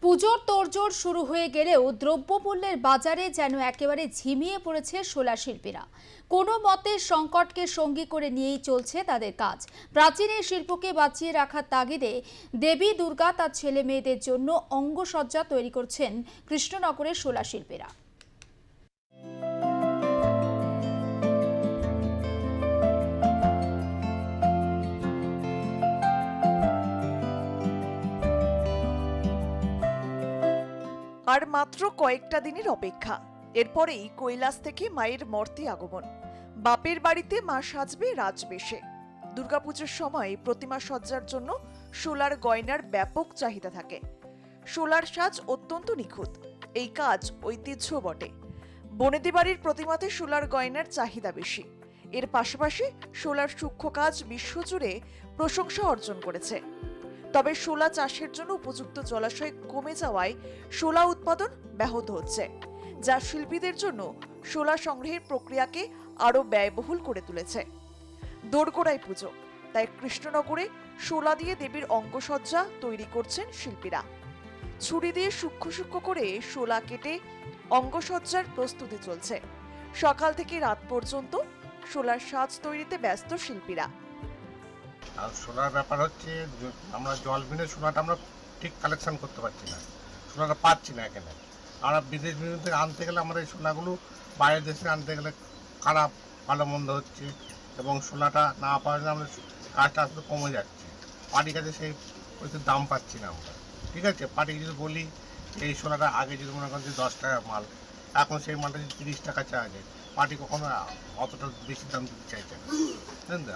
পুজোর তোড়জোড় শুরু হয়ে গেলেও দ্রব্যমূল্যের বাজারে যেন একেবারে ঝিমিয়ে পড়েছে শোলা শিল্পীরা। কোনো মতে সংকটকে সঙ্গী করে নিয়েই চলছে তাদের কাজ। প্রাচীন এই শিল্পকে বাঁচিয়ে রাখার তাগিদে দেবী দুর্গা তার ছেলে মেয়েদের জন্য অঙ্গসজ্জা তৈরি করছেন কৃষ্ণনগরের শোলা শিল্পীরা। আর মাত্র কয়েকটা দিনের অপেক্ষা, এরপরেই কৈলাস থেকে মায়ের মর্তে আগমন। বাপের বাড়িতে মা সাজবে রাজবেশে। দুর্গাপুজোর সময় প্রতিমা সজ্জার জন্য শোলার গয়নার ব্যাপক চাহিদা থাকে। শোলার সাজ অত্যন্ত নিখুঁত, এই কাজ ঐতিহ্য বটে। বনেদি বাড়ির প্রতিমাতে শোলার গয়নার চাহিদা বেশি। এর পাশাপাশি শোলার সূক্ষ্ম কাজ বিশ্বজুড়ে প্রশংসা অর্জন করেছে। তবে শোলা চাষের জন্য উপযুক্ত জলাশয় কমে যাওয়ায় শোলা উৎপাদন ব্যাহত হচ্ছে, যা শিল্পীদের জন্য শোলা সংগ্রহের প্রক্রিয়াকে আরো ব্যয়বহুল করে তুলেছে। দোরগোড়ায় পুজো, তাই কৃষ্ণনগরে শোলা দিয়ে দেবীর অঙ্গসজ্জা তৈরি করছেন শিল্পীরা। ছুরি দিয়ে সূক্ষ্ম সূক্ষ্ম করে শোলা কেটে অঙ্গসজ্জার প্রস্তুতি চলছে। সকাল থেকে রাত পর্যন্ত শোলার সাজ তৈরিতে ব্যস্ত শিল্পীরা। আর সোলার ব্যাপার হচ্ছে, আমরা জল বিনে সোলাটা আমরা ঠিক কালেকশন করতে পারছি না, সোলাটা পাচ্ছি না এখানে। আমরা বিদেশ থেকে আনতে গেলে আমাদের এই সোলাগুলো বাইরের দেশে আনতে গেলে খারাপ ভালো মন্দ হচ্ছে, এবং সোলাটা না পাওয়া গেলে আমাদের কাজটা আসলে কমে যাচ্ছে। পার্টির কাছে সেই দাম পাচ্ছি না আমরা। ঠিক আছে, পার্টিকে যদি বলি এই সোলাটা আগে যদি মনে করেন যে 10 টাকা মাল, এখন সেই মালটা যদি 30 টাকা চাওয়া যায়, পার্টি কখনো অতটা বেশি দাম দিতে চাইছে না,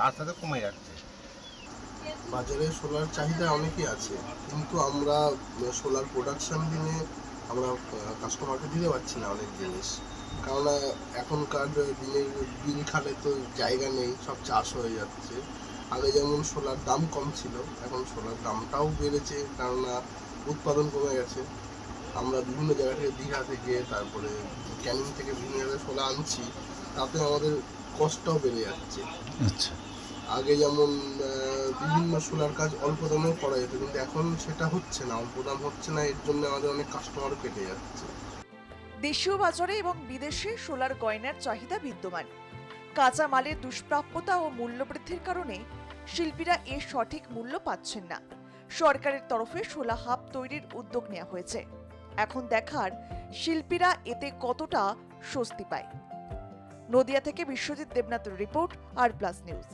আস্তে আস্তে কমে যাচ্ছে। বাজারে সোলার চাহিদা অনেকই আছে, কিন্তু আমরা সোলার প্রোডাকশন দিনে আমরা কাস্টমারকে দিতে পারছি না অনেক জিনিস। কারণ এখনকার দিনের বিল খালে তো জায়গা নেই, সব চাষ হয়ে যাচ্ছে। আগে যেমন সোলার দাম কম ছিল, এখন সোলার দামটাও বেড়েছে, কারণ উৎপাদন কমে গেছে। আমরা বিভিন্ন জায়গা থেকে, দীঘা থেকে, তারপরে ক্যানিং থেকে বিভিন্ন জায়গায় সোলা আনছি, তাতে আমাদের কষ্টটাও বেড়ে যাচ্ছে। আচ্ছা, আগে যেমন বিভিন্ন সোলার কাজ অল্প দামে করা যেত, কিন্তু এখন সেটা হচ্ছে না, অল্প দাম হচ্ছে না, এর জন্য আমাদের অনেক কাস্টমারও কেটে যাচ্ছে। দেশীয় বাজারে এবং বিদেশে সোলার গয়নার চাহিদা বিদ্যমান। কাঁচা মালের দুষ্প্রাপ্যতা ও মূল্যবৃদ্ধির কারণে শিল্পীরা এর সঠিক মূল্য পাচ্ছেন না। সরকারের তরফে সোলা হাব তৈরির উদ্যোগ নেওয়া হয়েছে। এখন দেখার শিল্পীরা এতে কতটা স্বস্তি পায়। নদিয়া থেকে বিশ্বজিৎ দেবনাথের রিপোর্ট, আর প্লাস নিউজ।